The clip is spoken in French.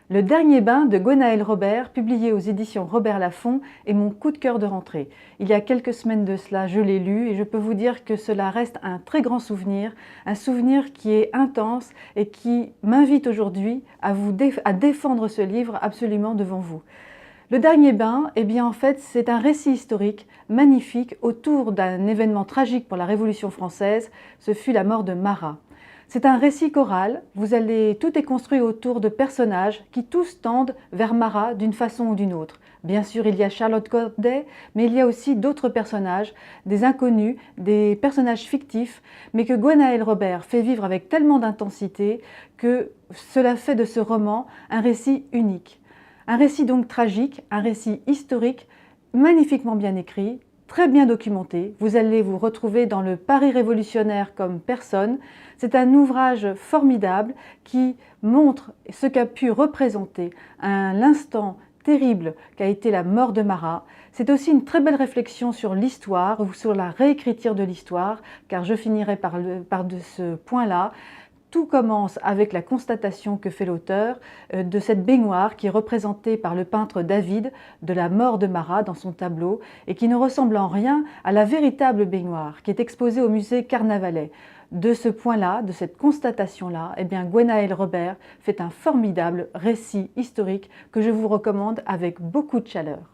Le dernier bain de Gwenaëlle Robert, publié aux éditions Robert Laffont, est mon coup de cœur de rentrée. Il y a quelques semaines de cela, je l'ai lu et je peux vous dire que cela reste un très grand souvenir, un souvenir qui est intense et qui m'invite aujourd'hui à défendre ce livre absolument devant vous. Le dernier bain, eh bien en fait, c'est un récit historique magnifique autour d'un événement tragique pour la Révolution française, ce fut la mort de Marat. C'est un récit choral, tout est construit autour de personnages qui tous tendent vers Marat d'une façon ou d'une autre. Bien sûr, il y a Charlotte Corday, mais il y a aussi d'autres personnages, des inconnus, des personnages fictifs, mais que Gwenaëlle Robert fait vivre avec tellement d'intensité que cela fait de ce roman un récit unique. Un récit donc tragique, un récit historique, magnifiquement bien écrit, très bien documenté. Vous allez vous retrouver dans le Paris révolutionnaire comme personne. C'est un ouvrage formidable qui montre ce qu'a pu représenter l'instant terrible qu'a été la mort de Marat. C'est aussi une très belle réflexion sur l'histoire ou sur la réécriture de l'histoire, car je finirai par de ce point-là. Tout commence avec la constatation que fait l'auteur de cette baignoire qui est représentée par le peintre David de la mort de Marat dans son tableau et qui ne ressemble en rien à la véritable baignoire qui est exposée au musée Carnavalet. De ce point-là, de cette constatation-là, eh bien Gwenaëlle Robert fait un formidable récit historique que je vous recommande avec beaucoup de chaleur.